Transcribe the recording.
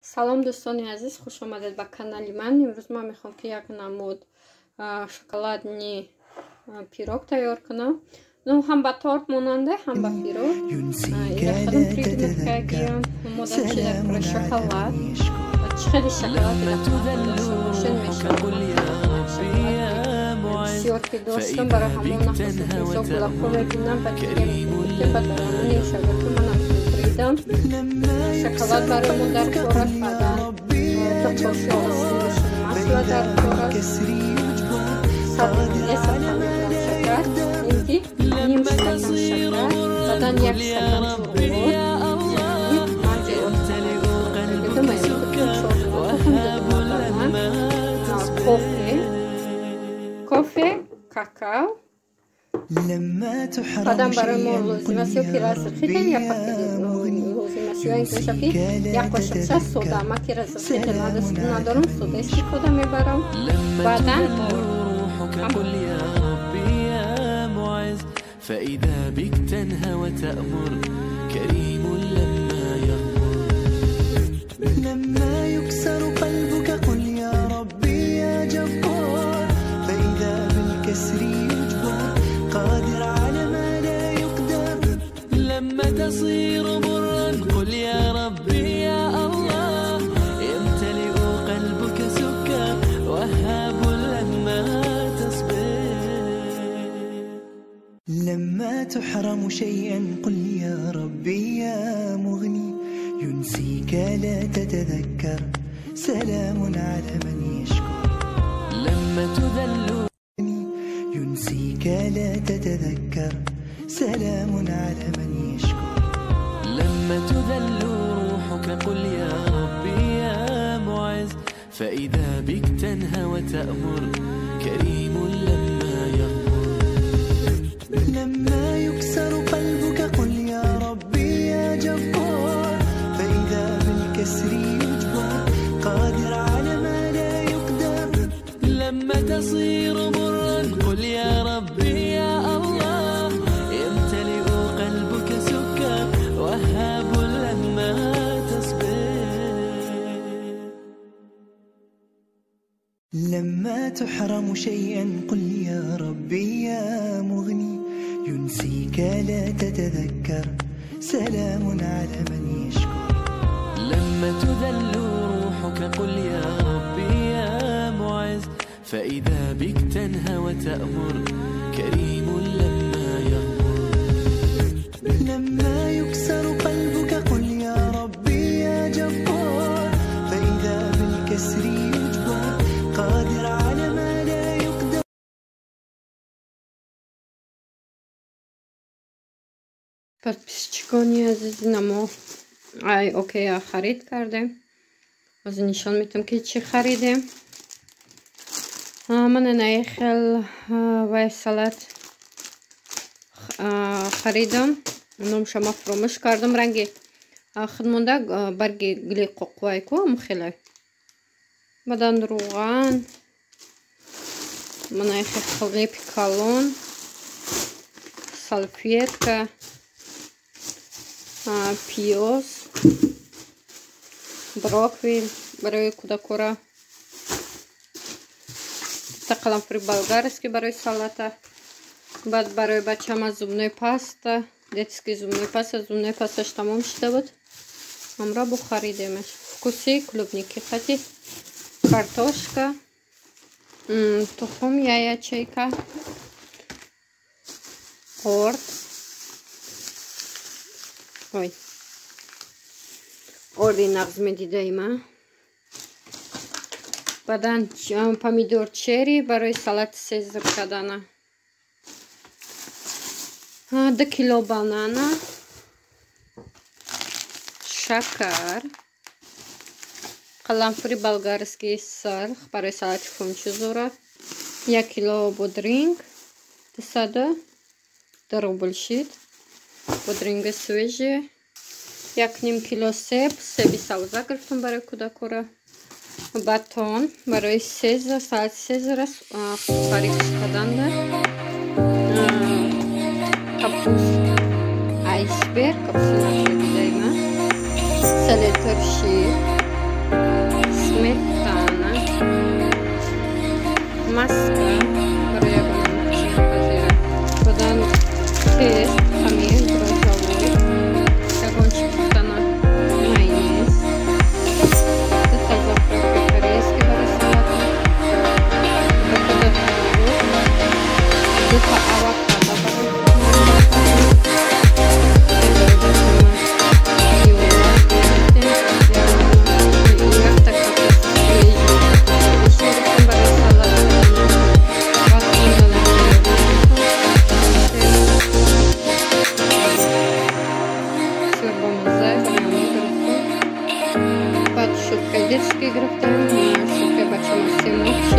سلام دوستان عزیز، خوش آمدید به کانال من. امروز من میخوام که یک نمود شکلاتنی پیروگ تیار کنم. هم به تارت ماننده هم به پیروگ. این خودم پریدمت که گیرم مدل چیده برای شکلات. خیلی شکلات داشته میشه. بسیار که دوستم برای همون نخواست پیزا گلکو بگیرم و دیگه بدارم شده که منم پریدم. شکلات برامون در کورش بدن تقاشی آسیمش مسئله در کورش سبیده سبیده شکر اینکی نیم شکر بدن یک شکر چوربور یک مجه بدم این کتون چوربور تخم بدن کافه کاکاو بدن برای ما لوزیماسیو پیراز خیلی یا فقط لوزیماسیو این کشافی یک قاشق سودا ما پیراز خیلی ندارم سودا استفاده میبرم بدن قل يا ربي يا معز فإذا بك تنهى وتأمر كريم لما يغفر لما يكسر قلبك قل يا ربي يا جبار فإذا بالكسر يجبر قادر على ما لا يقدر لما تصير مرا قل يا ربي يا الله يمتلئ قلبك سكر وهاب لما لما تحرم شيئا قل يا ربي يا مغني ينسيك لا تتذكر سلام على من يشكر لما تذل ينسيك لا تتذكر سلام على من يشكر لما تذل روحك قل يا ربي يا معز فإذا بك تنهى وتأمر كريم لما يغفر لما يكسر قلبك قل يا ربي يا جبار فإذا بالكسر يجبر قادر على ما لا يقدر لما تصير مرا قل يا ربي يا الله يمتلئ قلبك سكر وهاب لما تصبر لما تحرم شيئا قل يا ربي يا مغني ينسيك لا تتذكر سلام على من يشكر لما تذل روحك قل يا ربي يا معز فإذا بك تنهى وتأمر كريم لما يغفر لما يكسر قلبك قل يا ربي يا جبار فإذا بالكسر يجبر قادر على ما لا يقدر подписчикони азизнамо ай окей خرید کردیم. از نشان میتونم که چی خریدیم. من نیخل و سالاد خریدم. اونم شما فراموش کردم رنگی خودمونده برگی گلی قوقوای کو مخیلی بدن روغن من نیخل خلقی پیکالون سالفیتکا پیوز брокколи برای кудакура قرنفل болгарский برای салата بعد برای بچه‌م зубной паста детский зубной пасташ тамом шуда буд амра бу харидемаш вкуси клубники хати картошка тухм яйчейка орд ой орди нағз медидайма бадан помидор черри барои салат сезар кардана 2 кило банана шакар қаламфури болгарский сарх барои салати фунчузура 1 кило бодринг десада дробольшит бодринга свежие 1,5 кило себи сабза гирифтам барои кудакура батон барои сезар салати сезара фарик карданда капуста айсберг капуста селектор шир Детские игры в тему, чтобы я бачила всему.